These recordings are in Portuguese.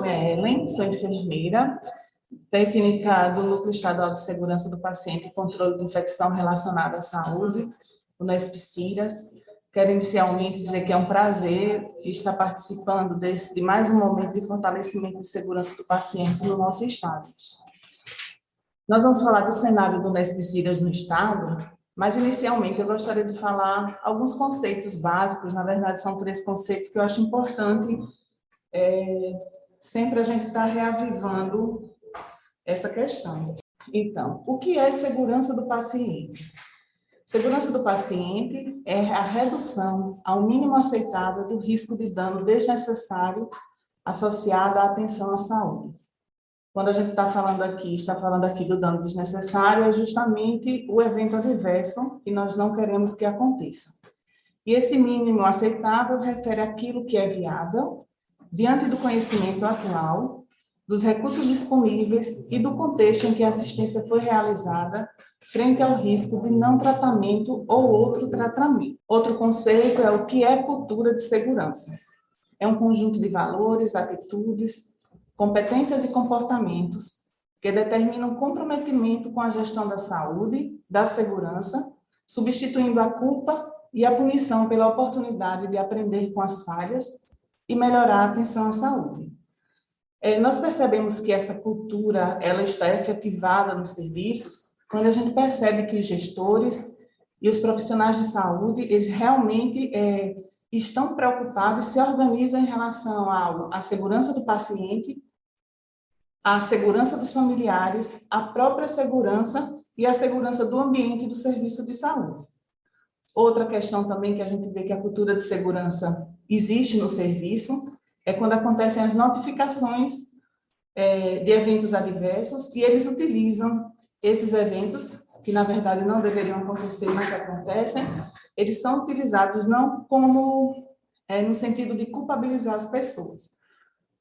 nome é Ellen, sou enfermeira, técnica do Núcleo Estadual de Segurança do Paciente e Controle de Infecção Relacionada à Saúde, o NESP-CIRAS. Quero inicialmente dizer que é um prazer estar participando de mais um momento de fortalecimento de segurança do paciente no nosso estado. Nós vamos falar do cenário do NESP-CIRAS no estado, mas inicialmente eu gostaria de falar alguns conceitos básicos. Na verdade são 3 conceitos que eu acho importante sempre a gente estar reavivando essa questão. Então, o que é segurança do paciente? Segurança do paciente é a redução ao mínimo aceitável do risco de dano desnecessário associado à atenção à saúde. Quando a gente está falando aqui do dano desnecessário, é justamente o evento adverso que nós não queremos que aconteça. E esse mínimo aceitável refere àquilo que é viável, diante do conhecimento atual, dos recursos disponíveis e do contexto em que a assistência foi realizada, frente ao risco de não tratamento ou outro tratamento. Outro conceito é o que é cultura de segurança. É um conjunto de valores, atitudes, competências e comportamentos que determinam comprometimento com a gestão da saúde, da segurança, substituindo a culpa e a punição pela oportunidade de aprender com as falhas e melhorar a atenção à saúde. Nós percebemos que essa cultura ela está efetivada nos serviços quando a gente percebe que os gestores e os profissionais de saúde, eles realmente estão preocupados e se organizam em relação à segurança do paciente, à segurança dos familiares, à própria segurança e à segurança do ambiente do serviço de saúde. Outra questão também que a gente vê que a cultura de segurança existe no serviço é quando acontecem as notificações de eventos adversos e eles utilizam esses eventos, que na verdade não deveriam acontecer, mas acontecem, eles são utilizados não como no sentido de culpabilizar as pessoas,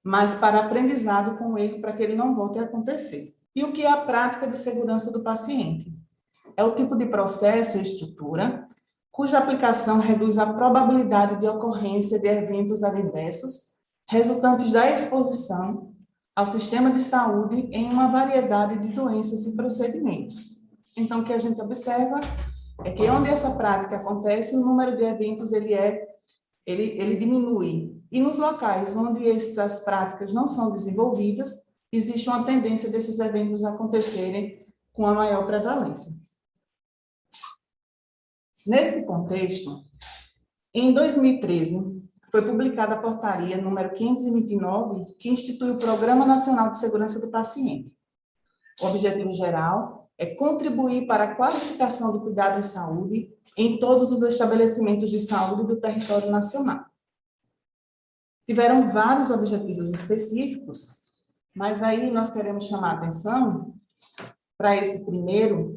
mas para aprendizado com o erro para que ele não volte a acontecer. E o que é a prática de segurança do paciente? É o tipo de processo e estrutura cuja aplicação reduz a probabilidade de ocorrência de eventos adversos resultantes da exposição ao sistema de saúde em uma variedade de doenças e procedimentos. Então, o que a gente observa é que onde essa prática acontece, o número de eventos ele diminui. E nos locais onde essas práticas não são desenvolvidas, existe uma tendência desses eventos acontecerem com a maior prevalência. Nesse contexto, em 2013, foi publicada a portaria número 529, que institui o Programa Nacional de Segurança do Paciente. O objetivo geral é contribuir para a qualificação do cuidado em saúde em todos os estabelecimentos de saúde do território nacional. Tiveram vários objetivos específicos, mas aí nós queremos chamar a atenção para esse primeiro,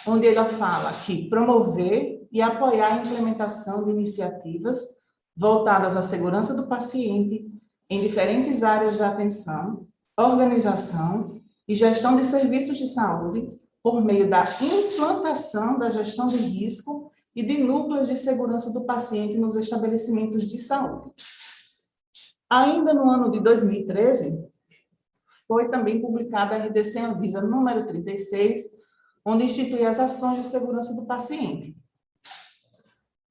onde ela fala que promover e apoiar a implementação de iniciativas voltadas à segurança do paciente em diferentes áreas da atenção, organização e gestão de serviços de saúde por meio da implantação da gestão de risco e de núcleos de segurança do paciente nos estabelecimentos de saúde. Ainda no ano de 2013, foi também publicada a RDC Anvisa número 36, onde institui as ações de segurança do paciente.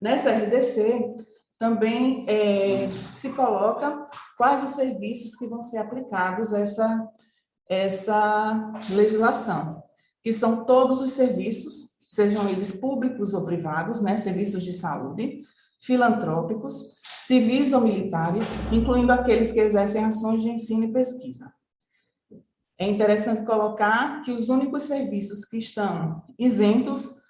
Nessa RDC, também se coloca quais os serviços que vão ser aplicados a essa legislação, que são todos os serviços, sejam eles públicos ou privados, né, serviços de saúde, filantrópicos, civis ou militares, incluindo aqueles que exercem ações de ensino e pesquisa. É interessante colocar que os únicos serviços que estão isentos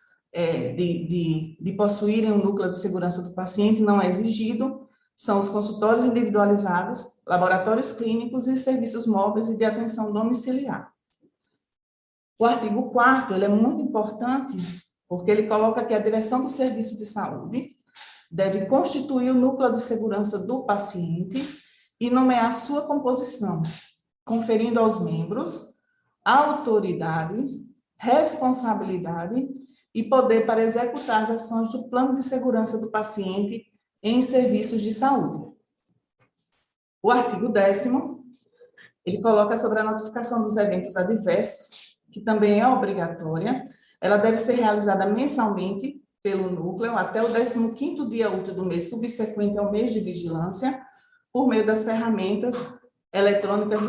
de possuírem um núcleo de segurança do paciente não é exigido, são os consultórios individualizados, laboratórios clínicos e serviços móveis e de atenção domiciliar. O artigo 4º, ele é muito importante, porque ele coloca que a direção do serviço de saúde deve constituir o núcleo de segurança do paciente e nomear sua composição, conferindo aos membros autoridade, responsabilidade e poder para executar as ações do plano de segurança do paciente em serviços de saúde. O artigo 10º Ele coloca sobre a notificação dos eventos adversos, que também é obrigatória. Ela deve ser realizada mensalmente pelo núcleo até o 15º dia útil do mês subsequente ao mês de vigilância, por meio das ferramentas eletrônicas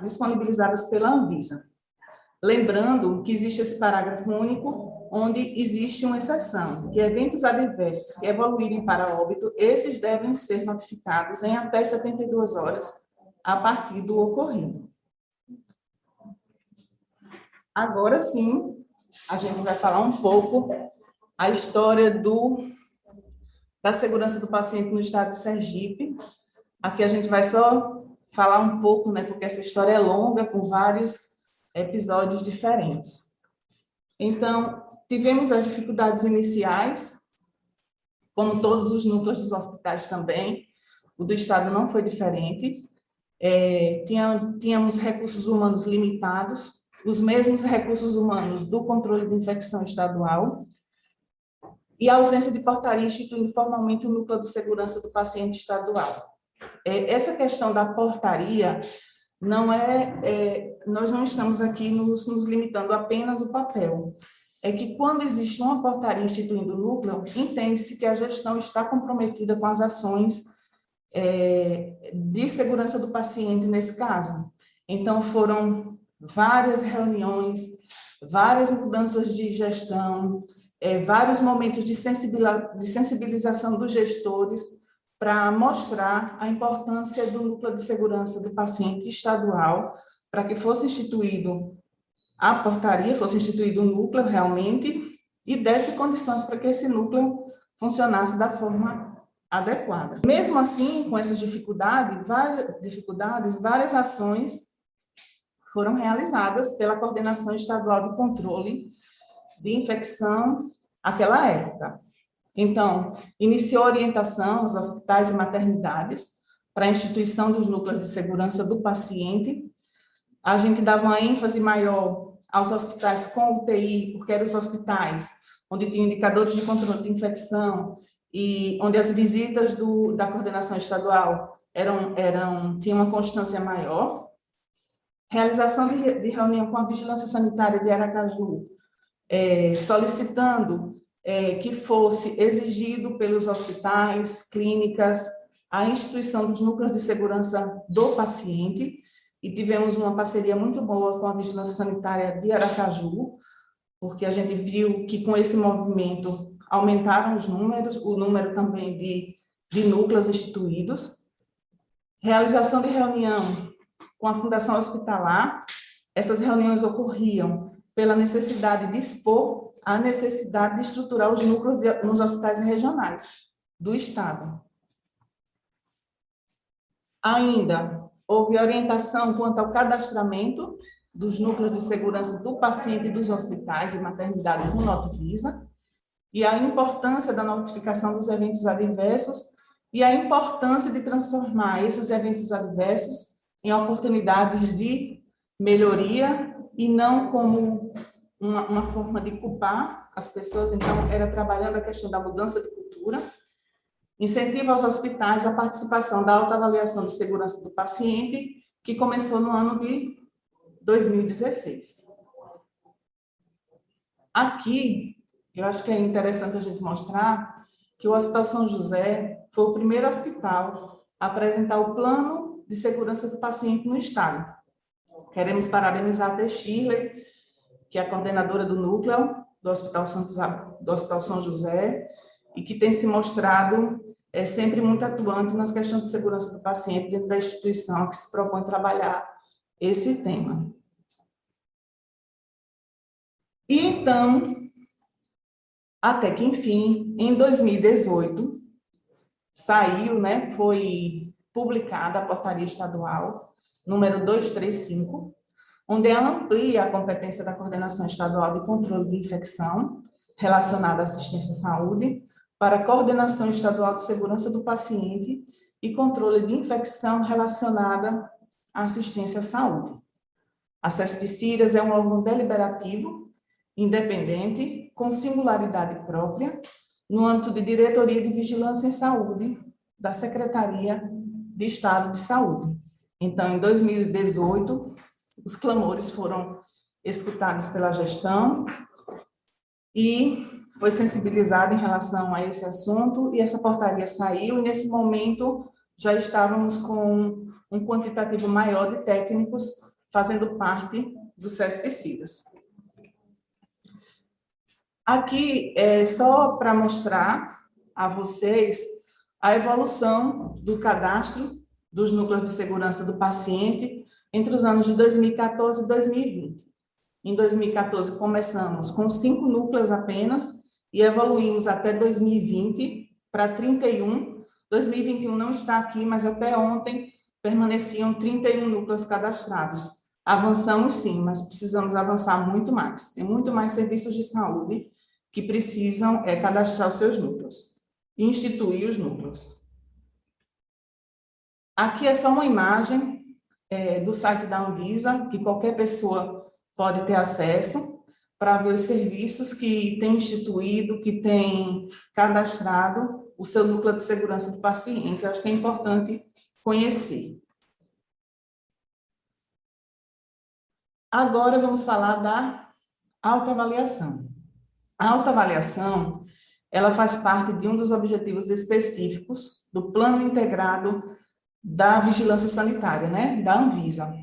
disponibilizadas pela Anvisa. Lembrando que existe esse parágrafo único, onde existe uma exceção, que eventos adversos que evoluírem para óbito, esses devem ser notificados em até 72 horas a partir do ocorrido. Agora sim, a gente vai falar um pouco a história da segurança do paciente no estado de Sergipe. Aqui a gente vai só falar um pouco, né, porque essa história é longa, com vários episódios diferentes. Então, tivemos as dificuldades iniciais, como todos os núcleos dos hospitais também, o do estado não foi diferente. Tínhamos recursos humanos limitados, os mesmos recursos humanos do controle de infecção estadual, e a ausência de portaria instituindo formalmente o núcleo de segurança do paciente estadual. Essa questão da portaria nós não estamos aqui nos limitando apenas ao papel. É que quando existe uma portaria instituindo o núcleo, entende-se que a gestão está comprometida com as ações de segurança do paciente nesse caso. Então, foram várias reuniões, várias mudanças de gestão, vários momentos de sensibilização dos gestores para mostrar a importância do núcleo de segurança do paciente estadual, para que fosse instituído a portaria, fosse instituído o núcleo realmente, e desse condições para que esse núcleo funcionasse da forma adequada. Mesmo assim, com essas dificuldades, várias ações foram realizadas pela Coordenação Estadual de Controle de Infecção naquela época. Então, iniciou a orientação aos hospitais e maternidades para a instituição dos núcleos de segurança do paciente. A gente dava uma ênfase maior aos hospitais com UTI, porque eram os hospitais onde tinham indicadores de controle de infecção e onde as visitas da coordenação estadual tinham uma constância maior. Realização de reunião com a Vigilância Sanitária de Aracaju, solicitando que fosse exigido pelos hospitais, clínicas, a instituição dos núcleos de segurança do paciente, e tivemos uma parceria muito boa com a Vigilância Sanitária de Aracaju, porque a gente viu que com esse movimento aumentaram os números, o número também de núcleos instituídos. Realização de reunião com a Fundação Hospitalar, essas reuniões ocorriam pela necessidade de expor a necessidade de estruturar os núcleos nos hospitais regionais do estado. Ainda houve orientação quanto ao cadastramento dos núcleos de segurança do paciente e dos hospitais e maternidades no Notivisa, e a importância da notificação dos eventos adversos e a importância de transformar esses eventos adversos em oportunidades de melhoria e não como uma forma de culpar as pessoas. Então, era trabalhando a questão da mudança de cultura, incentiva aos hospitais a participação da autoavaliação de segurança do paciente, que começou no ano de 2016. Aqui, eu acho que é interessante a gente mostrar que o Hospital São José foi o primeiro hospital a apresentar o plano de segurança do paciente no estado. Queremos parabenizar a T. Shirley, que é a coordenadora do núcleo do Hospital São José, e que tem se mostrado sempre muito atuante nas questões de segurança do paciente dentro da instituição que se propõe trabalhar esse tema. E então, até que, enfim, em 2018, saiu, né, foi publicada a portaria estadual número 235, onde ela amplia a competência da Coordenação Estadual de Controle de Infecção relacionada à assistência à saúde para a Coordenação Estadual de Segurança do Paciente e Controle de Infecção relacionada à assistência à saúde. A CESP-CIRAS é um órgão deliberativo, independente, com singularidade própria, no âmbito de Diretoria de Vigilância em Saúde da Secretaria de Estado de Saúde. Então, em 2018, os clamores foram escutados pela gestão e foi sensibilizado em relação a esse assunto, e essa portaria saiu, e nesse momento já estávamos com um quantitativo maior de técnicos fazendo parte do CESP-CIDAS. Aqui é só para mostrar a vocês a evolução do cadastro dos núcleos de segurança do paciente entre os anos de 2014 e 2020. Em 2014, começamos com 5 núcleos apenas e evoluímos até 2020 para 31. 2021 não está aqui, mas até ontem permaneciam 31 núcleos cadastrados. Avançamos sim, mas precisamos avançar muito mais. Tem muito mais serviços de saúde que precisam cadastrar os seus núcleos e instituir os núcleos. Aqui é só uma imagem do site da Anvisa, que qualquer pessoa pode ter acesso para ver os serviços que tem instituído, que tem cadastrado o seu núcleo de segurança do paciente. Eu acho que é importante conhecer. Agora vamos falar da autoavaliação. A autoavaliação, ela faz parte de um dos objetivos específicos do Plano Integrado da Vigilância Sanitária, né, da Anvisa.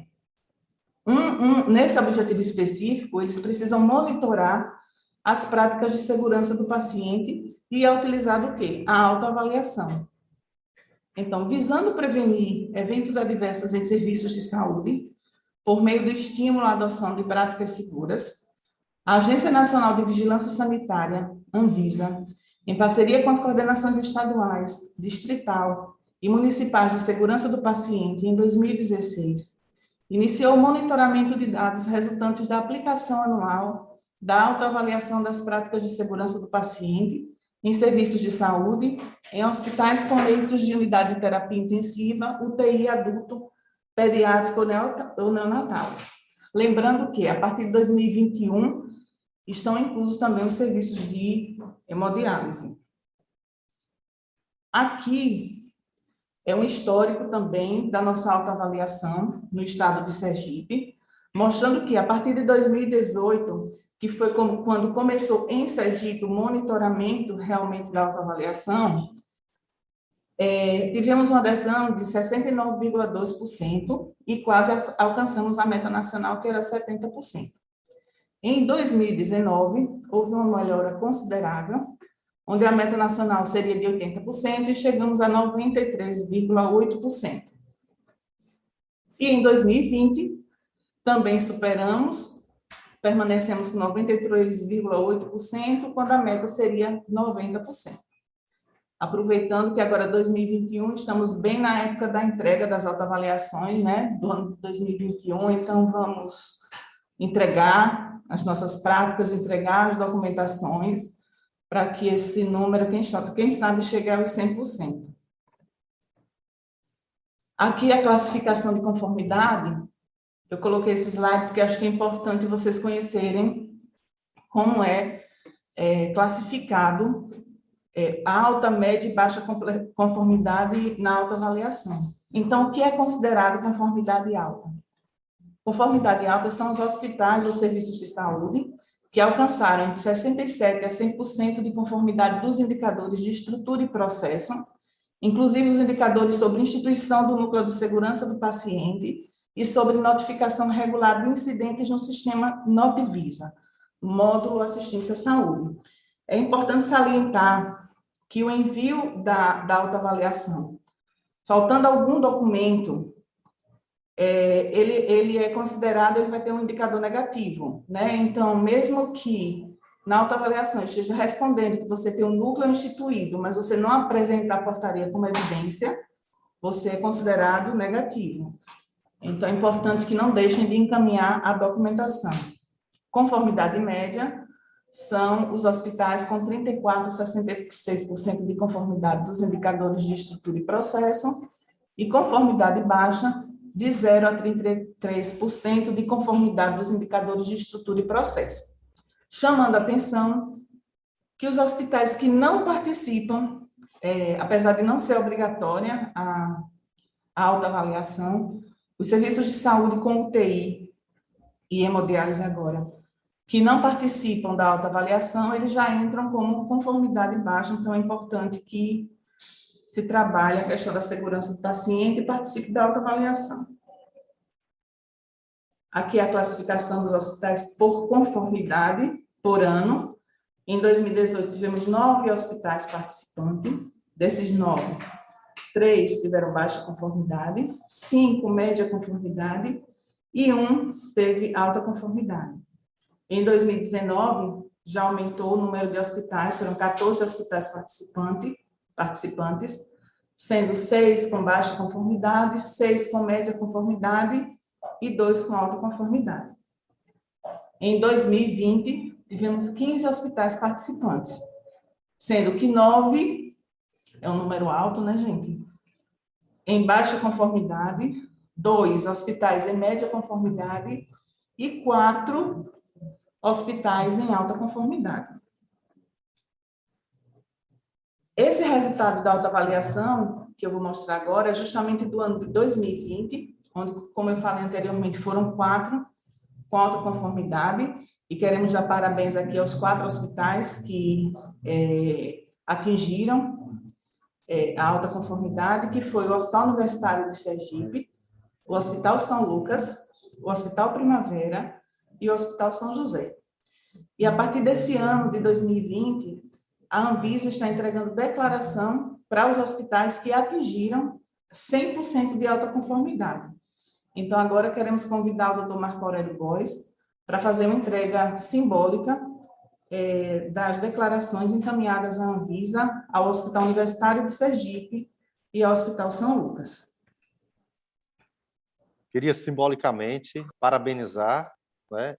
Nesse objetivo específico, eles precisam monitorar as práticas de segurança do paciente e é utilizado o quê? A autoavaliação. Então, visando prevenir eventos adversos em serviços de saúde, por meio do estímulo à adoção de práticas seguras, a Agência Nacional de Vigilância Sanitária, Anvisa, em parceria com as coordenações estaduais, distrital e municipais de segurança do paciente, em 2016, iniciou o monitoramento de dados resultantes da aplicação anual da autoavaliação das práticas de segurança do paciente em serviços de saúde, em hospitais com leitos de unidade de terapia intensiva, UTI adulto, pediátrico ou neonatal. Lembrando que, a partir de 2021, estão inclusos também os serviços de hemodiálise. Aqui é um histórico também da nossa autoavaliação no estado de Sergipe, mostrando que, a partir de 2018, que foi quando começou em Sergipe o monitoramento realmente da autoavaliação, tivemos uma adesão de 69,2% e quase alcançamos a meta nacional, que era 70%. Em 2019, houve uma melhora considerável, onde a meta nacional seria de 80% e chegamos a 93,8%. E em 2020, também superamos, permanecemos com 93,8%, quando a meta seria 90%. Aproveitando que agora 2021, estamos bem na época da entrega das autoavaliações, né, do ano de 2021, então vamos entregar as nossas práticas, entregar as documentações, para que esse número, quem sabe, chegue aos 100%. Aqui a classificação de conformidade, eu coloquei esse slide porque acho que é importante vocês conhecerem como é classificado alta, média e baixa conformidade na autoavaliação. Então, o que é considerado conformidade alta? Conformidade alta são os hospitais ou serviços de saúde que alcançaram entre 67% a 100% de conformidade dos indicadores de estrutura e processo, inclusive os indicadores sobre instituição do núcleo de segurança do paciente e sobre notificação regular de incidentes no sistema Notivisa, Módulo Assistência à Saúde. É importante salientar que o envio da autoavaliação, faltando algum documento, ele é considerado, ele vai ter um indicador negativo, né? Então, mesmo que na autoavaliação esteja respondendo que você tem um núcleo instituído, mas você não apresenta a portaria como evidência, você é considerado negativo. Então, é importante que não deixem de encaminhar a documentação. Conformidade média são os hospitais com 34% a 66% de conformidade dos indicadores de estrutura e processo, e conformidade baixa, de 0% a 33% de conformidade dos indicadores de estrutura e processo. Chamando a atenção que os hospitais que não participam, apesar de não ser obrigatória a autoavaliação, Os serviços de saúde com UTI e hemodiálise agora, que não participam da autoavaliação, eles já entram como conformidade baixa, então é importante que se trabalhe a questão da segurança do paciente e participe da autoavaliação. Aqui é a classificação dos hospitais por conformidade por ano. Em 2018, tivemos 9 hospitais participantes. Desses 9, 3 tiveram baixa conformidade, 5 média conformidade e 1 teve alta conformidade. Em 2019, já aumentou o número de hospitais, foram 14 hospitais participantes, sendo 6 com baixa conformidade, 6 com média conformidade e 2 com alta conformidade. Em 2020, tivemos 15 hospitais participantes, sendo que 9, é um número alto, né, gente? Em baixa conformidade, 2 hospitais em média conformidade e 4 hospitais em alta conformidade. Esse resultado da autoavaliação, que eu vou mostrar agora, é justamente do ano de 2020, onde, como eu falei anteriormente, foram 4 com alta conformidade, e queremos dar parabéns aqui aos 4 hospitais que atingiram a alta conformidade, que foi o Hospital Universitário de Sergipe, o Hospital São Lucas, o Hospital Primavera e o Hospital São José. E a partir desse ano de 2020, a Anvisa está entregando declaração para os hospitais que atingiram 100% de alta conformidade. Então, agora queremos convidar o Dr. Marco Aurélio Góes para fazer uma entrega simbólica das declarações encaminhadas à Anvisa, ao Hospital Universitário de Sergipe e ao Hospital São Lucas. Queria simbolicamente parabenizar, né,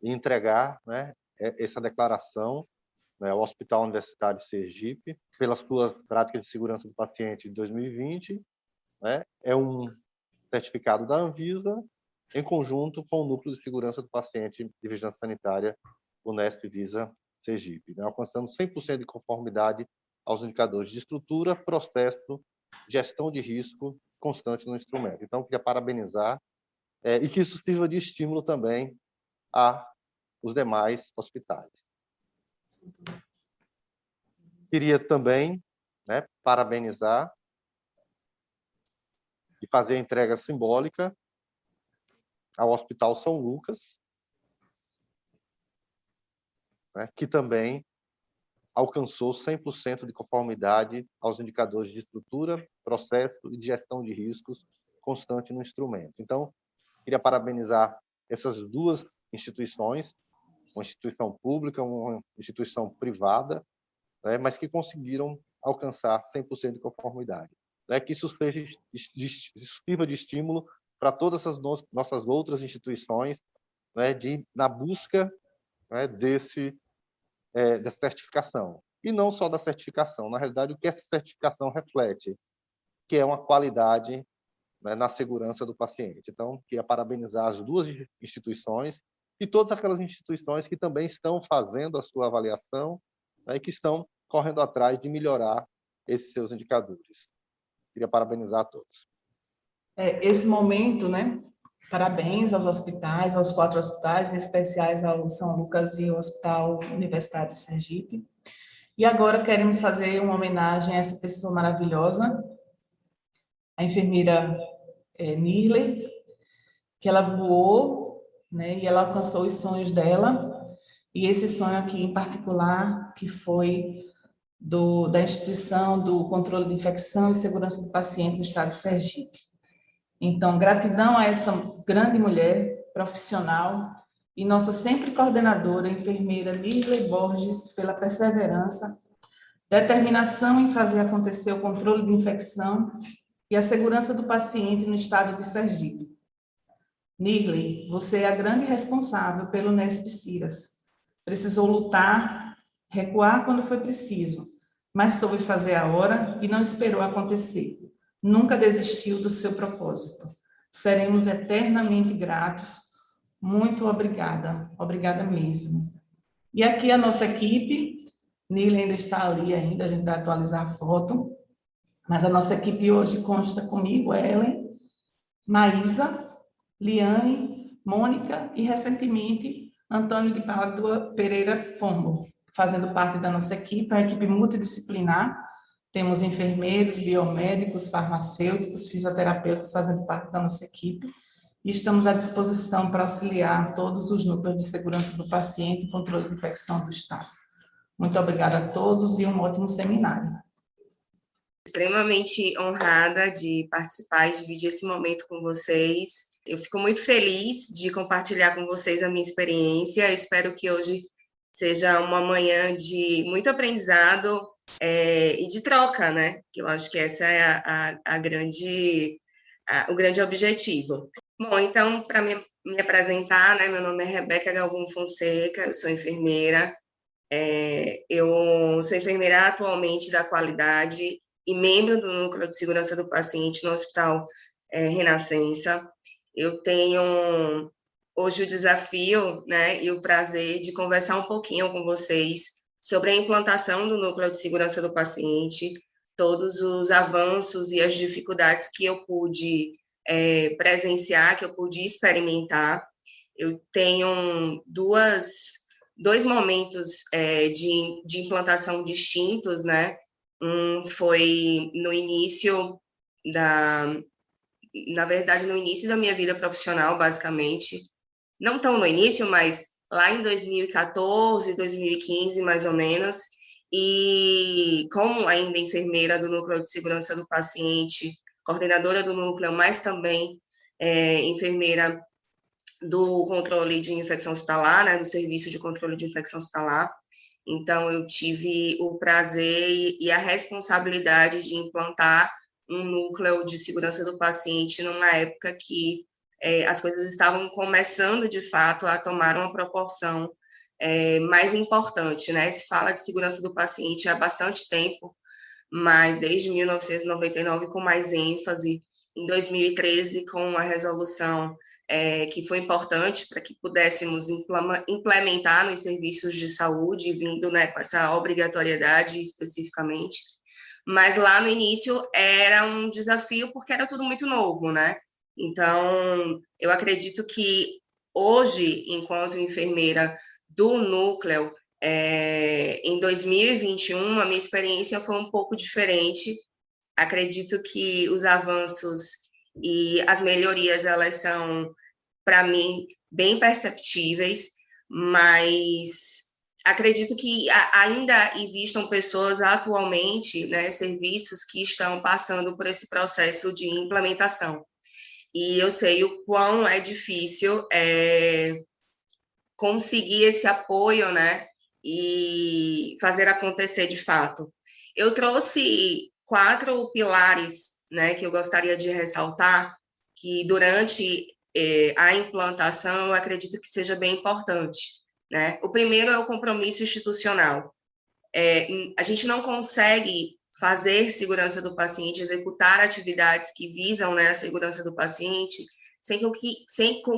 e entregar, né, essa declaração, né, ao Hospital Universitário de Sergipe, pelas suas práticas de segurança do paciente de 2020, né, é um certificado da Anvisa, em conjunto com o Núcleo de Segurança do Paciente de Vigilância Sanitária, Unesp Visa Sergipe, né, alcançando 100% de conformidade aos indicadores de estrutura, processo, gestão de risco constante no instrumento. Então, queria parabenizar e que isso sirva de estímulo também aos demais hospitais. Queria também, né, parabenizar e fazer a entrega simbólica ao Hospital São Lucas, né, que também alcançou 100% de conformidade aos indicadores de estrutura, processo e de gestão de riscos constante no instrumento. Então, queria parabenizar essas 2 instituições, uma instituição pública, uma instituição privada, né, mas que conseguiram alcançar 100% de conformidade. Né, que isso sirva de estímulo para todas as nossas outras instituições, né, na busca, né, dessa certificação. E não só da certificação, na realidade, o que essa certificação reflete, que é uma qualidade, né, na segurança do paciente. Então, queria parabenizar as 2 instituições e todas aquelas instituições que também estão fazendo a sua avaliação, né, e que estão correndo atrás de melhorar esses seus indicadores. Queria parabenizar a todos. Esse momento, né? Parabéns aos hospitais, aos 4 hospitais, em especiais ao São Lucas e ao Hospital Universitário de Sergipe. E agora queremos fazer uma homenagem a essa pessoa maravilhosa, a enfermeira Nirley, que ela voou, né? E ela alcançou os sonhos dela. E esse sonho aqui, em particular, que foi da instituição do controle de infecção e segurança do paciente no estado de Sergipe. Então, gratidão a essa grande mulher profissional e nossa sempre coordenadora, enfermeira Nirley Borges, pela perseverança, determinação em fazer acontecer o controle de infecção e a segurança do paciente no estado de Sergipe. Nirley, você é a grande responsável pelo Unesp Ciras. Precisou lutar, recuar quando foi preciso, mas soube fazer a hora e não esperou acontecer. Nunca desistiu do seu propósito. Seremos eternamente gratos. Muito obrigada. Obrigada mesmo. E aqui a nossa equipe, Nirley ainda está ali ainda, a gente vai atualizar a foto, mas a nossa equipe hoje consta comigo, Ellen, Maísa, Liane, Mônica e, recentemente, Antônio de Pádua Pereira Pombo, fazendo parte da nossa equipe, a equipe multidisciplinar. Temos enfermeiros, biomédicos, farmacêuticos, fisioterapeutas fazendo parte da nossa equipe. E estamos à disposição para auxiliar todos os núcleos de segurança do paciente e controle de infecção do Estado. Muito obrigada a todos e um ótimo seminário. Extremamente honrada de participar e dividir esse momento com vocês. Eu fico muito feliz de compartilhar com vocês a minha experiência. Eu espero que hoje seja uma manhã de muito aprendizado e de troca, né? Que eu acho que essa é o grande objetivo. Bom, então, para me apresentar, né? Meu nome é Rebeca Galvão Fonseca, eu sou enfermeira. Eu sou enfermeira atualmente da Qualidade e membro do Núcleo de Segurança do Paciente no Hospital Renascença. Eu tenho hoje o desafio, né, e o prazer de conversar um pouquinho com vocês sobre a implantação do Núcleo de Segurança do Paciente, todos os avanços e as dificuldades que eu pude presenciar, que eu pude experimentar. Eu tenho dois momentos de implantação distintos, né? Um foi no início na verdade, no início da minha vida profissional, basicamente. Não tão no início, mas lá em 2014, 2015, mais ou menos. E como ainda enfermeira do Núcleo de Segurança do Paciente, coordenadora do núcleo, mas também enfermeira do controle de infecção hospitalar, né, do serviço de controle de infecção hospitalar. Então, eu tive o prazer e a responsabilidade de implantar um núcleo de segurança do paciente numa época que as coisas estavam começando, de fato, a tomar uma proporção mais importante, né? Se fala de segurança do paciente há bastante tempo, mas desde 1999 com mais ênfase, em 2013 com a resolução que foi importante para que pudéssemos implementar nos serviços de saúde, vindo, né, com essa obrigatoriedade especificamente. Mas lá no início era um desafio porque era tudo muito novo, né? Então, eu acredito que hoje, enquanto enfermeira do núcleo, em 2021, a minha experiência foi um pouco diferente. Acredito que os avanços e as melhorias, elas são, para mim, bem perceptíveis, mas acredito que ainda existam pessoas atualmente, né, serviços que estão passando por esse processo de implementação. E eu sei o quão é difícil conseguir esse apoio, né, e fazer acontecer de fato. Eu trouxe 4 pilares, né, que eu gostaria de ressaltar, que durante a implantação eu acredito que seja bem importante, né? O primeiro é o compromisso institucional. A gente não consegue fazer segurança do paciente, executar atividades que visam, né, a segurança do paciente, sem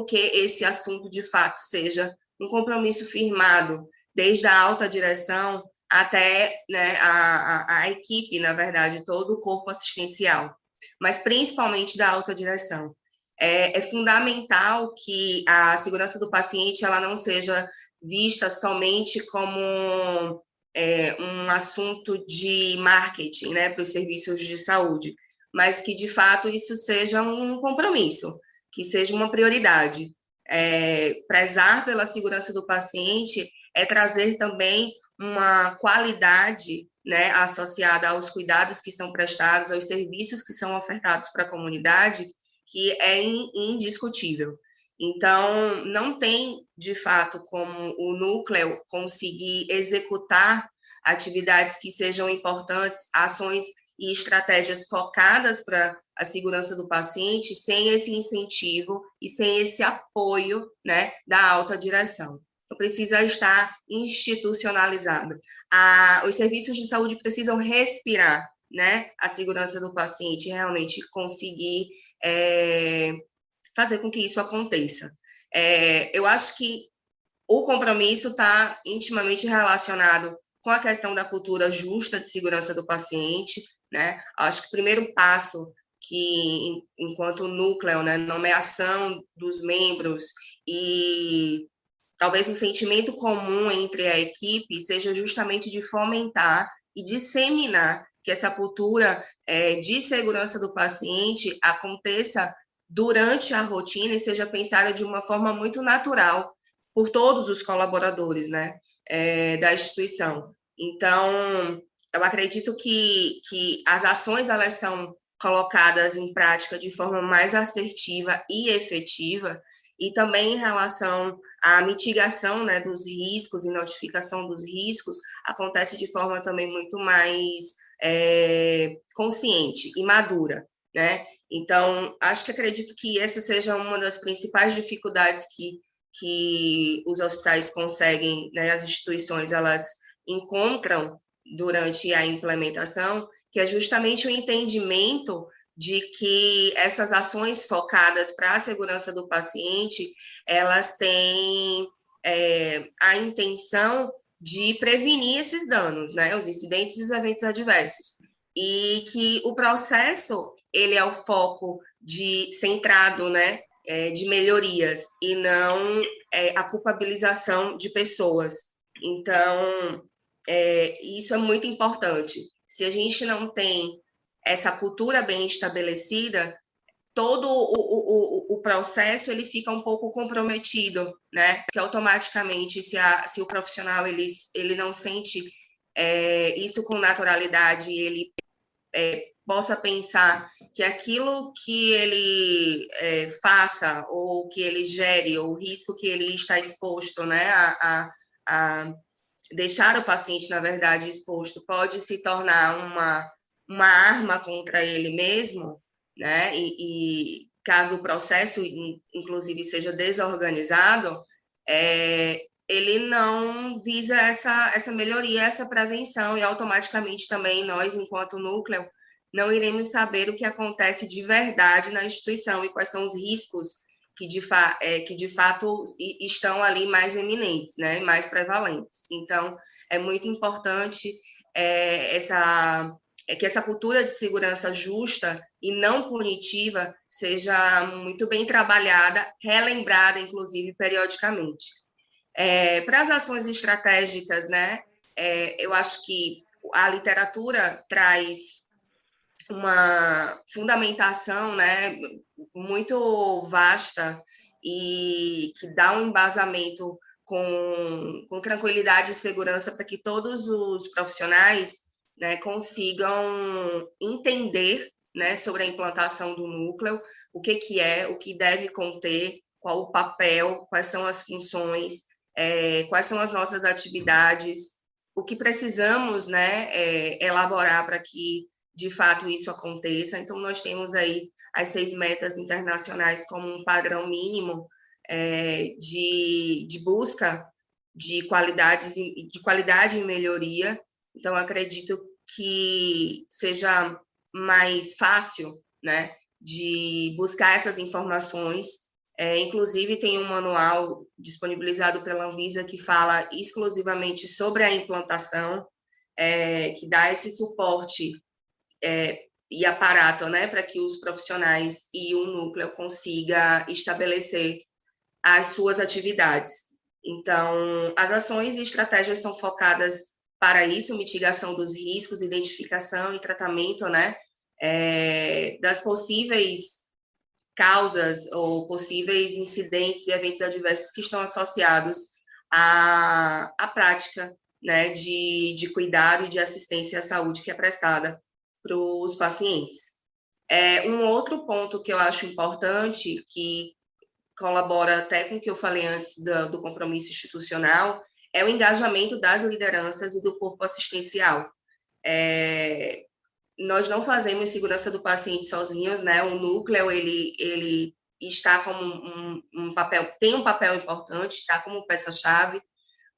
que esse assunto, de fato, seja um compromisso firmado, desde a alta direção até, né, a equipe, na verdade, todo o corpo assistencial, mas principalmente da alta direção. É fundamental que a segurança do paciente ela não seja vista somente como um assunto de marketing, né, para os serviços de saúde, mas que, de fato, isso seja um compromisso, que seja uma prioridade. Prezar pela segurança do paciente é trazer também uma qualidade, né, associada aos cuidados que são prestados, aos serviços que são ofertados para a comunidade, que é indiscutível. Então, não tem, de fato, como o núcleo conseguir executar atividades que sejam importantes, ações e estratégias focadas para a segurança do paciente, sem esse incentivo e sem esse apoio, né, da alta direção. Então, precisa estar institucionalizado. Os serviços de saúde precisam respirar, né, a segurança do paciente, realmente conseguir fazer com que isso aconteça. Eu acho que o compromisso está intimamente relacionado com a questão da cultura justa de segurança do paciente, né? Acho que o primeiro passo que enquanto núcleo, né, nomeação dos membros e talvez um sentimento comum entre a equipe seja justamente de fomentar e disseminar que essa cultura de segurança do paciente aconteça durante a rotina e seja pensada de uma forma muito natural por todos os colaboradores, né, da instituição. Então, eu acredito que as ações, elas são colocadas em prática de forma mais assertiva e efetiva, e também em relação à mitigação, né, dos riscos e notificação dos riscos, acontece de forma também muito mais consciente e madura, né? Então, acredito que essa seja uma das principais dificuldades que os hospitais conseguem, né, as instituições, elas encontram durante a implementação, que é justamente o entendimento de que essas ações focadas para a segurança do paciente, elas têm a intenção de prevenir esses danos, né, os incidentes e os eventos adversos, e que o processo, ele é o foco centrado, né, de melhorias, e não a culpabilização de pessoas. Então, isso é muito importante. Se a gente não tem essa cultura bem estabelecida, todo o processo ele fica um pouco comprometido, né? Porque automaticamente, se o profissional ele não sente isso com naturalidade, ele possa pensar que aquilo que ele faça, ou que ele gere, ou o risco que ele está exposto, né, a deixar o paciente, na verdade, exposto, pode se tornar uma arma contra ele mesmo, né? E caso o processo, inclusive, seja desorganizado, ele não visa essa melhoria, essa prevenção, e automaticamente também nós, enquanto núcleo, não iremos saber o que acontece de verdade na instituição e quais são os riscos que de fato estão ali mais eminentes, né, mais prevalentes. Então, é muito importante que essa cultura de segurança justa e não punitiva seja muito bem trabalhada, relembrada, inclusive, periodicamente. Para as ações estratégicas, né, eu acho que a literatura traz uma fundamentação, né, muito vasta e que dá um embasamento com tranquilidade e segurança para que todos os profissionais, né, consigam entender, né, sobre a implantação do núcleo, o que é, o que deve conter, qual o papel, quais são as funções, quais são as nossas atividades, o que precisamos, né, elaborar para que de fato isso aconteça. Então, nós temos aí as 6 metas internacionais como um padrão mínimo de busca de qualidade e melhoria. Então, acredito que seja mais fácil, né, de buscar essas informações. Inclusive, tem um manual disponibilizado pela Anvisa que fala exclusivamente sobre a implantação, que dá esse suporte e aparato, né, para que os profissionais e o núcleo consiga estabelecer as suas atividades. Então, as ações e estratégias são focadas para isso, mitigação dos riscos, identificação e tratamento, né, das possíveis causas ou possíveis incidentes e eventos adversos que estão associados à prática, né, de cuidado e de assistência à saúde que é prestada para os pacientes. Um outro ponto que eu acho importante, que colabora até com o que eu falei antes do compromisso institucional, é o engajamento das lideranças e do corpo assistencial. Nós não fazemos segurança do paciente sozinhos, né? O núcleo, ele está como um papel, tem um papel importante, está como peça-chave,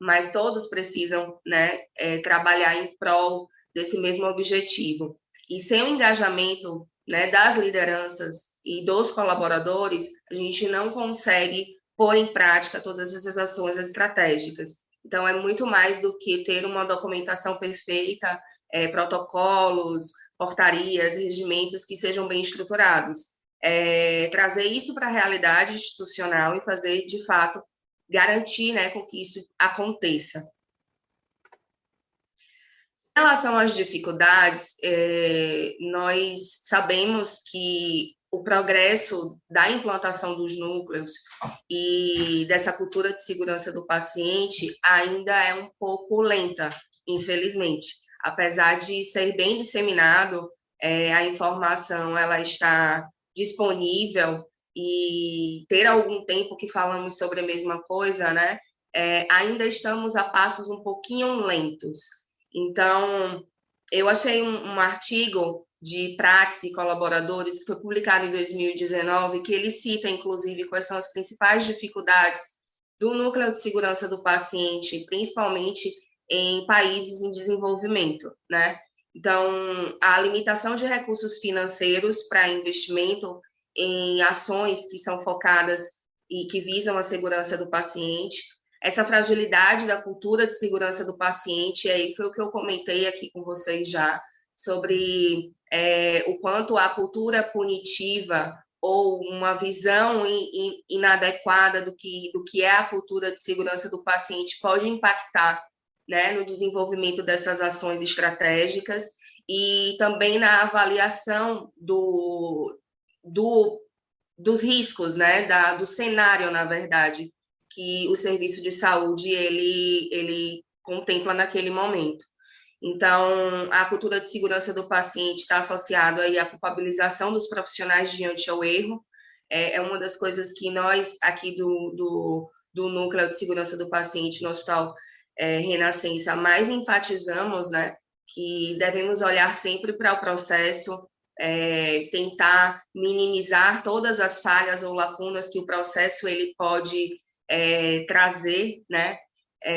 mas todos precisam, né, trabalhar em prol desse mesmo objetivo. E sem o engajamento, né, das lideranças e dos colaboradores, a gente não consegue pôr em prática todas essas ações estratégicas. Então, é muito mais do que ter uma documentação perfeita, protocolos, portarias, regimentos que sejam bem estruturados. Trazer isso para a realidade institucional e fazer, de fato, garantir, né, com que isso aconteça. Em relação às dificuldades, nós sabemos que o progresso da implantação dos núcleos e dessa cultura de segurança do paciente ainda é um pouco lenta, infelizmente. Apesar de ser bem disseminado, a informação ela está disponível e ter algum tempo que falamos sobre a mesma coisa, né? Ainda estamos a passos um pouquinho lentos. Então, eu achei um artigo de Praxis e colaboradores que foi publicado em 2019, que ele cita, inclusive, quais são as principais dificuldades do núcleo de segurança do paciente, principalmente em países em desenvolvimento, né? Então, a limitação de recursos financeiros para investimento em ações que são focadas e que visam a segurança do paciente, essa fragilidade da cultura de segurança do paciente, aí foi o que eu comentei aqui com vocês já, sobre o quanto a cultura punitiva ou uma visão inadequada do que é a cultura de segurança do paciente pode impactar, né, no desenvolvimento dessas ações estratégicas e também na avaliação dos riscos, né, do cenário, na verdade, que o serviço de saúde ele contempla naquele momento. Então, a cultura de segurança do paciente está associada aí à culpabilização dos profissionais diante ao erro. É uma das coisas que nós, aqui do Núcleo de Segurança do Paciente no Hospital Renascença, mais enfatizamos, né, que devemos olhar sempre para o processo, tentar minimizar todas as falhas ou lacunas que o processo ele pode trazer, né,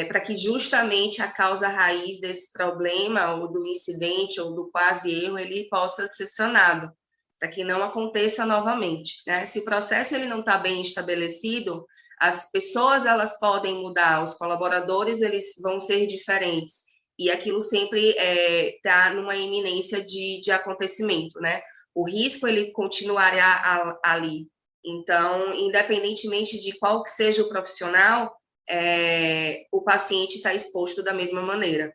para que justamente a causa raiz desse problema, ou do incidente, ou do quase erro, ele possa ser sanado, para que não aconteça novamente, né? Se o processo ele não está bem estabelecido, as pessoas elas podem mudar, os colaboradores eles vão ser diferentes, e aquilo sempre está numa iminência de acontecimento, né? O risco ele continuará ali. Então, independentemente de qual que seja o profissional, o paciente está exposto da mesma maneira.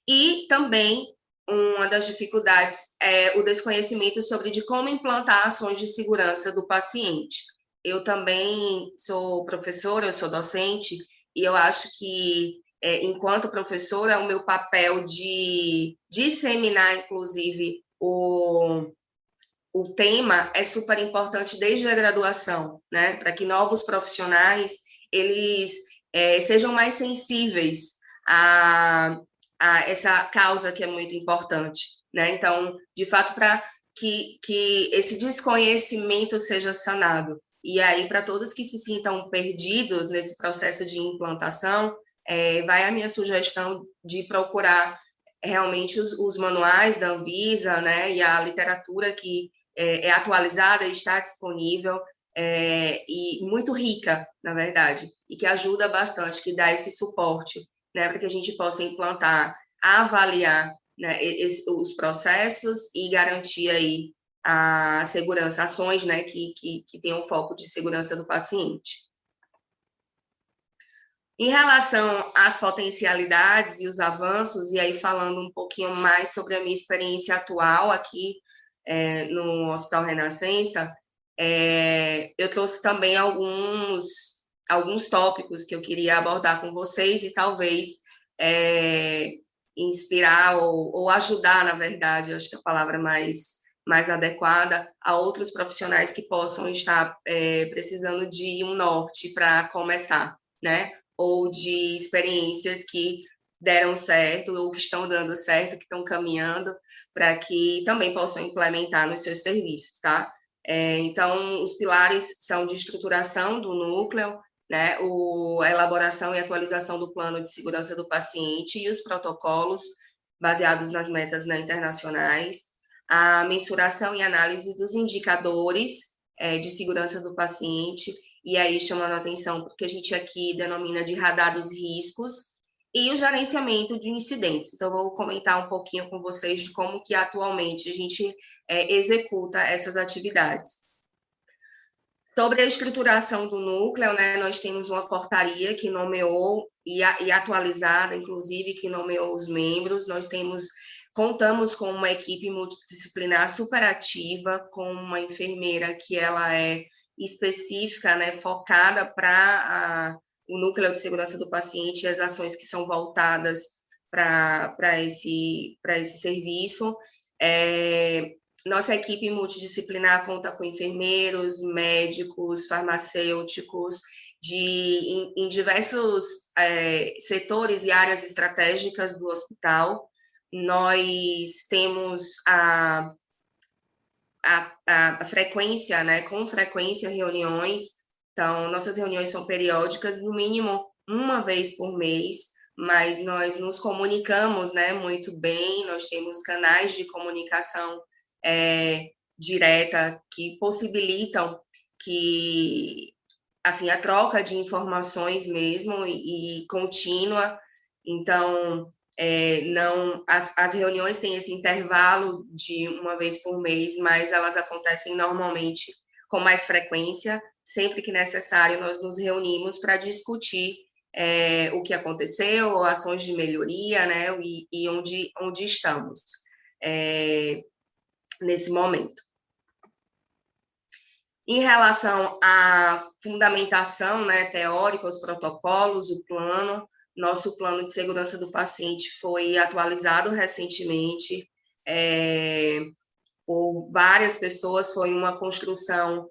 E também, uma das dificuldades é o desconhecimento sobre de como implantar ações de segurança do paciente. Eu também sou professora, eu sou docente, e eu acho que, enquanto professora, é o meu papel de disseminar, inclusive, o tema é super importante desde a graduação, né? Para que novos profissionais, eles sejam mais sensíveis a essa causa que é muito importante, né? Então, de fato, para que esse desconhecimento seja sanado. E aí, para todos que se sintam perdidos nesse processo de implantação, vai a minha sugestão de procurar realmente os manuais da Anvisa, né? E a literatura que é atualizada e está disponível, e muito rica, na verdade, e que ajuda bastante, que dá esse suporte, né, para que a gente possa implantar, avaliar, né, os processos e garantir aí a segurança, ações, né, que tenham foco de segurança do paciente. Em relação às potencialidades e os avanços, e aí falando um pouquinho mais sobre a minha experiência atual aqui no Hospital Renascença, eu trouxe também alguns tópicos que eu queria abordar com vocês e talvez inspirar ou ajudar, na verdade, eu acho que a palavra mais adequada, a outros profissionais que possam estar precisando de um norte para começar, né? Ou de experiências que deram certo ou que estão dando certo, que estão caminhando, para que também possam implementar nos seus serviços, tá? Então, os pilares são de estruturação do núcleo, né, a elaboração e atualização do plano de segurança do paciente e os protocolos baseados nas metas, né, internacionais, a mensuração e análise dos indicadores de segurança do paciente, e aí chamando a atenção porque a gente aqui denomina de radar dos riscos, e o gerenciamento de incidentes. Então, eu vou comentar um pouquinho com vocês de como que atualmente a gente executa essas atividades. Sobre a estruturação do núcleo, né, nós temos uma portaria que nomeou e atualizada, inclusive, que nomeou os membros. Nós contamos com uma equipe multidisciplinar superativa, com uma enfermeira que ela é específica, né, focada para o núcleo de segurança do paciente e as ações que são voltadas para esse serviço. Nossa equipe multidisciplinar conta com enfermeiros, médicos, farmacêuticos, em diversos setores e áreas estratégicas do hospital. Nós temos a frequência, né, com frequência, reuniões. Então, nossas reuniões são periódicas, no mínimo uma vez por mês, mas nós nos comunicamos, né, muito bem, nós temos canais de comunicação direta que possibilitam que, assim, a troca de informações mesmo e contínua. Então, as reuniões têm esse intervalo de uma vez por mês, mas elas acontecem normalmente com mais frequência. Sempre que necessário, nós nos reunimos para discutir o que aconteceu, ações de melhoria, né, e onde estamos nesse momento. Em relação à fundamentação, né, teórica, os protocolos, o plano, nosso plano de segurança do paciente foi atualizado recentemente por várias pessoas, foi uma construção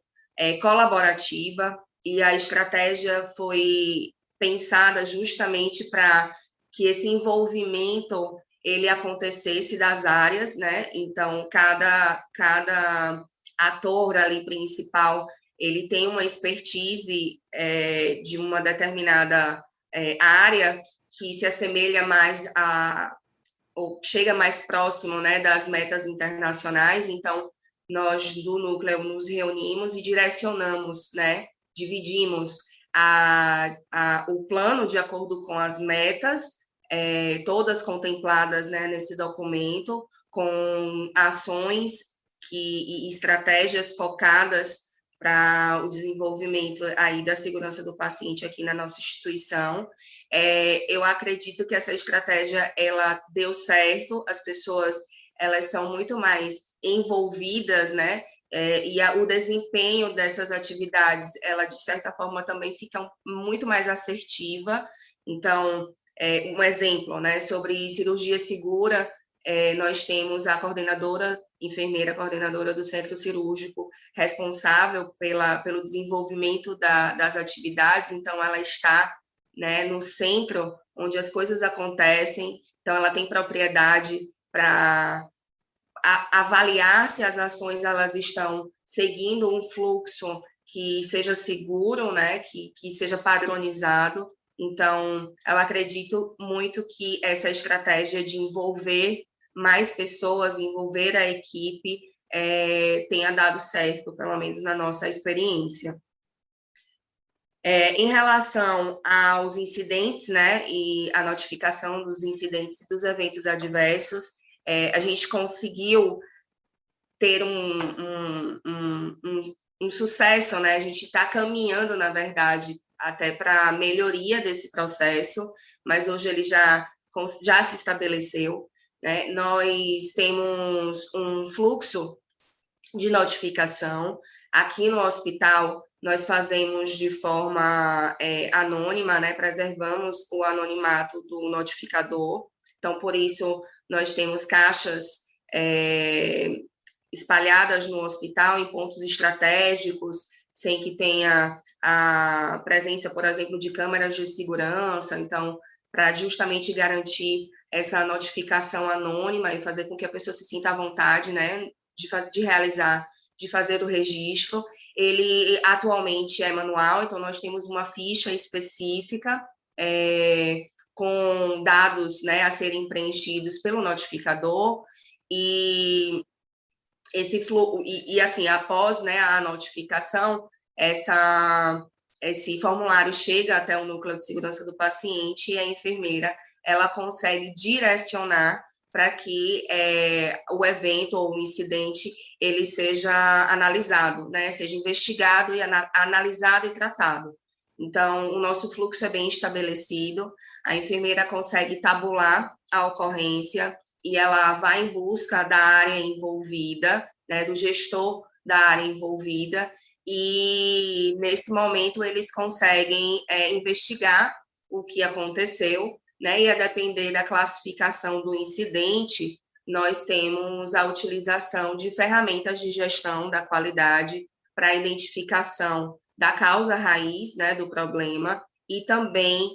colaborativa, e a estratégia foi pensada justamente para que esse envolvimento ele acontecesse das áreas, né? Então, cada ator ali principal, ele tem uma expertise de uma determinada área que se assemelha mais ou chega mais próximo, né, das metas internacionais. Então, nós do núcleo nos reunimos e direcionamos, né, dividimos o plano de acordo com as metas, todas contempladas, né, nesse documento, com ações e estratégias focadas para o desenvolvimento aí da segurança do paciente aqui na nossa instituição. Eu acredito que essa estratégia ela deu certo, as pessoas elas são muito mais envolvidas, né? E o desempenho dessas atividades, ela de certa forma também fica muito mais assertiva. Então, um exemplo, né, sobre cirurgia segura, nós temos a enfermeira coordenadora do centro cirúrgico, responsável pelo desenvolvimento das atividades. Então, ela está, né, no centro onde as coisas acontecem. Então, ela tem propriedade para avaliar se as ações elas estão seguindo um fluxo que seja seguro, né, que seja padronizado. Então, eu acredito muito que essa estratégia de envolver mais pessoas, envolver a equipe, tenha dado certo, pelo menos na nossa experiência. Em relação aos incidentes, né, e a notificação dos incidentes e dos eventos adversos, a gente conseguiu ter um sucesso, né? A gente está caminhando, na verdade, até para a melhoria desse processo, mas hoje ele já se estabeleceu, né? Nós temos um fluxo de notificação. Aqui no hospital, nós fazemos de forma anônima, né? Preservamos o anonimato do notificador. Então, por isso, nós temos caixas espalhadas no hospital, em pontos estratégicos, sem que tenha a presença, por exemplo, de câmeras de segurança. Então, para justamente garantir essa notificação anônima e fazer com que a pessoa se sinta à vontade, né, de fazer o registro. Ele atualmente é manual, então nós temos uma ficha específica com dados, né, a serem preenchidos pelo notificador, e assim, após, né, a notificação, esse formulário chega até o núcleo de segurança do paciente e a enfermeira ela consegue direcionar para que o evento ou o incidente ele seja analisado, né? Seja investigado e analisado e tratado. Então, o nosso fluxo é bem estabelecido, a enfermeira consegue tabular a ocorrência e ela vai em busca da área envolvida, né, do gestor da área envolvida, e nesse momento eles conseguem investigar o que aconteceu, né, e a depender da classificação do incidente, nós temos a utilização de ferramentas de gestão da qualidade para a identificação da causa raiz, né, do problema e também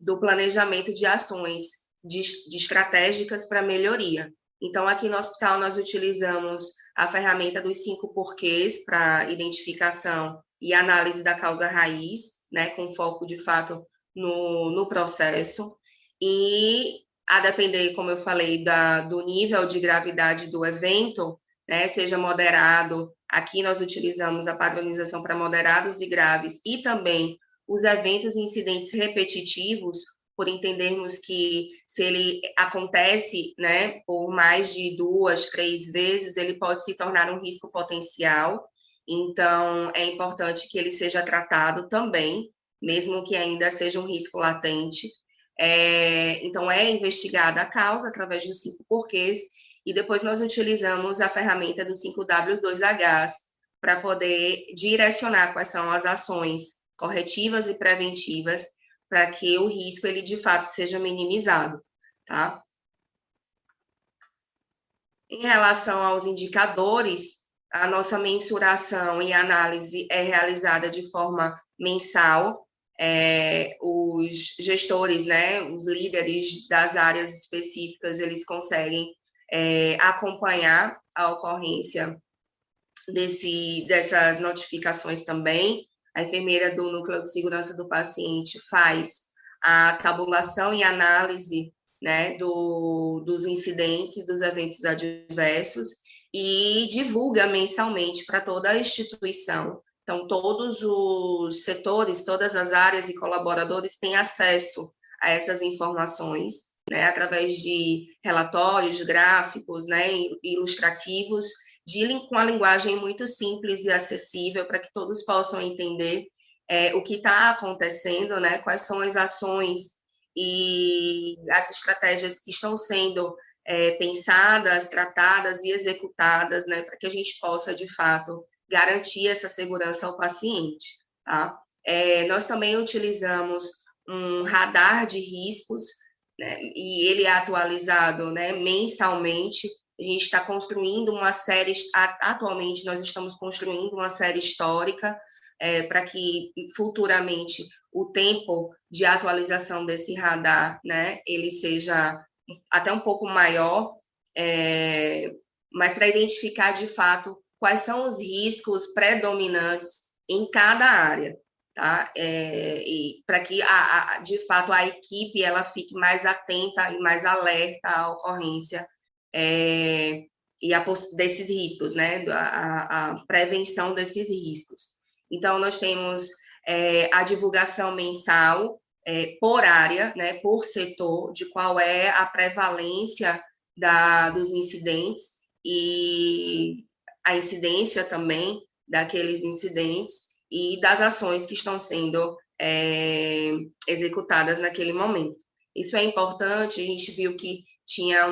do planejamento de ações de estratégicas para melhoria. Então, aqui no hospital, nós utilizamos a ferramenta dos 5 porquês para identificação e análise da causa raiz, né, com foco, de fato, no processo. E, a depender, como eu falei, do nível de gravidade do evento, né, seja moderado, aqui nós utilizamos a padronização para moderados e graves, e também os eventos e incidentes repetitivos, por entendermos que se ele acontece, né, por mais de 2, 3 vezes, ele pode se tornar um risco potencial. Então, é importante que ele seja tratado também, mesmo que ainda seja um risco latente. Então, é investigada a causa através dos 5 porquês, e depois nós utilizamos a ferramenta dos 5W2Hs para poder direcionar quais são as ações corretivas e preventivas para que o risco, ele de fato seja minimizado, tá? Em relação aos indicadores, a nossa mensuração e análise é realizada de forma mensal. Os gestores, né, os líderes das áreas específicas, eles conseguem acompanhar a ocorrência dessas notificações também. A enfermeira do Núcleo de Segurança do Paciente faz a tabulação e análise, né, dos incidentes, dos eventos adversos, e divulga mensalmente para toda a instituição. Então, todos os setores, todas as áreas e colaboradores têm acesso a essas informações, né, através de relatórios, gráficos, né, ilustrativos, com a linguagem muito simples e acessível, para que todos possam entender o que está acontecendo, né, quais são as ações e as estratégias que estão sendo pensadas, tratadas e executadas, né, para que a gente possa, de fato, garantir essa segurança ao paciente, tá? Nós também utilizamos um radar de riscos, né, e ele é atualizado, né, mensalmente. A gente está construindo uma série, atualmente nós estamos construindo uma série histórica para que futuramente o tempo de atualização desse radar, né, ele seja até um pouco maior, mas para identificar de fato quais são os riscos predominantes em cada área, tá? E para que, de fato, a equipe ela fique mais atenta e mais alerta à ocorrência e desses riscos, né? A prevenção desses riscos. Então, nós temos a divulgação mensal por área, né? Por setor, de qual é a prevalência dos incidentes e a incidência também daqueles incidentes e das ações que estão sendo executadas naquele momento. Isso é importante, a gente viu que tinha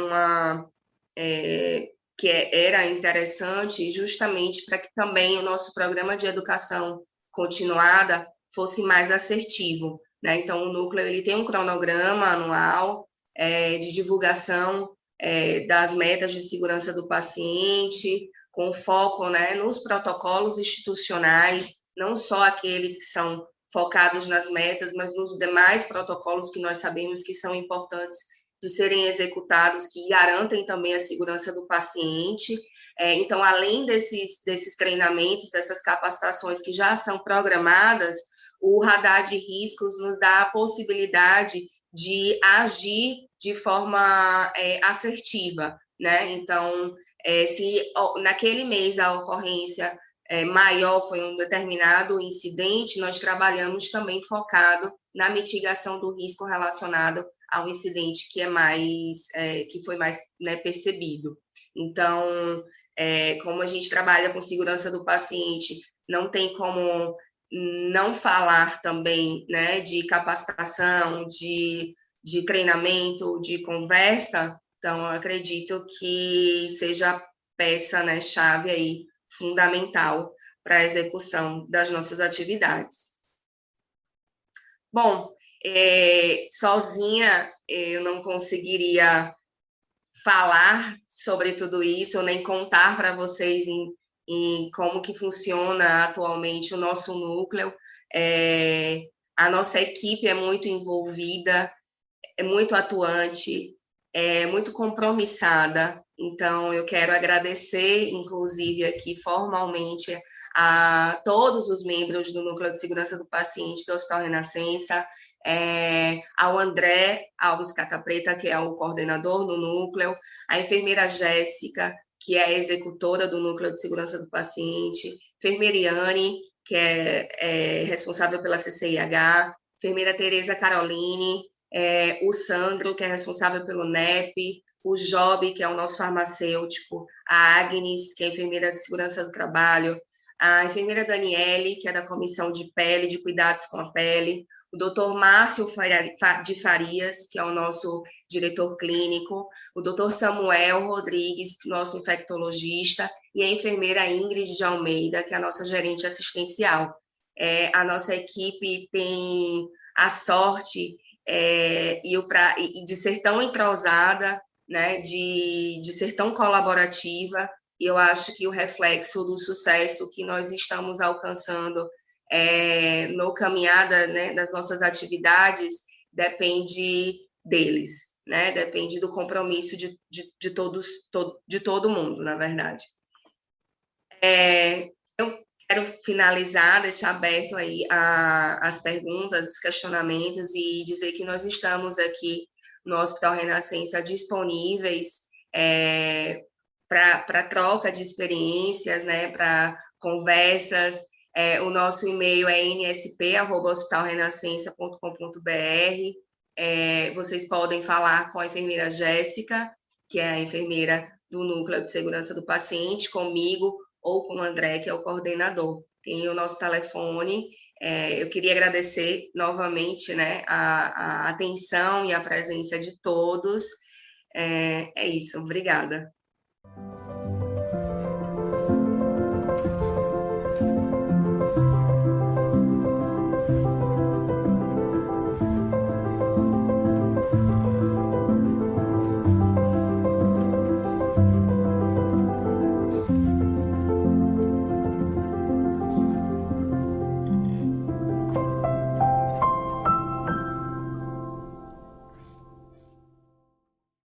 que era interessante justamente para que também o nosso programa de educação continuada fosse mais assertivo, né? Então, o núcleo ele tem um cronograma anual de divulgação das metas de segurança do paciente, com foco, né, nos protocolos institucionais, não só aqueles que são focados nas metas, mas nos demais protocolos que nós sabemos que são importantes de serem executados, que garantem também a segurança do paciente. Então, além desses treinamentos, dessas capacitações que já são programadas, o radar de riscos nos dá a possibilidade de agir de forma assertiva, né? Então, se naquele mês a ocorrência maior, foi um determinado incidente, nós trabalhamos também focado na mitigação do risco relacionado ao incidente que foi mais, né, percebido. Então, como a gente trabalha com segurança do paciente, não tem como não falar também, né, de capacitação, de treinamento, de conversa. Então, eu acredito que seja a peça, né, chave aí, fundamental para a execução das nossas atividades. Bom, sozinha eu não conseguiria falar sobre tudo isso, nem contar para vocês em como que funciona atualmente o nosso núcleo. A nossa equipe é muito envolvida, é muito atuante, é muito compromissada. Então, eu quero agradecer, inclusive, aqui formalmente, a todos os membros do Núcleo de Segurança do Paciente do Hospital Renascença, ao André Alves Catapreta, que é o coordenador do núcleo, a enfermeira Jéssica, que é a executora do Núcleo de Segurança do Paciente, enfermeira Iane, que é responsável pela CCIH, enfermeira Tereza Caroline, o Sandro, que é responsável pelo NEP, o Job, que é o nosso farmacêutico, a Agnes, que é a enfermeira de segurança do trabalho, a enfermeira Daniele, que é da comissão de pele, de cuidados com a pele, o doutor Márcio de Farias, que é o nosso diretor clínico, o doutor Samuel Rodrigues, nosso infectologista, e a enfermeira Ingrid de Almeida, que é a nossa gerente assistencial. A nossa equipe tem a sorte de ser tão entrosada, né, de ser tão colaborativa, e eu acho que o reflexo do sucesso que nós estamos alcançando no caminhada, né, das nossas atividades depende deles, né, depende do compromisso de todo mundo, na verdade. Eu quero finalizar, deixar aberto aí as perguntas, os questionamentos e dizer que nós estamos aqui no Hospital Renascença disponíveis para troca de experiências, né, para conversas. O nosso e-mail é nsp@hospitalrenascença.com.br. Vocês podem falar com a enfermeira Jéssica, que é a enfermeira do Núcleo de Segurança do Paciente, comigo, ou com o André, que é o coordenador. Tem o nosso telefone. Eu queria agradecer novamente, né, a atenção e a presença de todos. É isso, obrigada.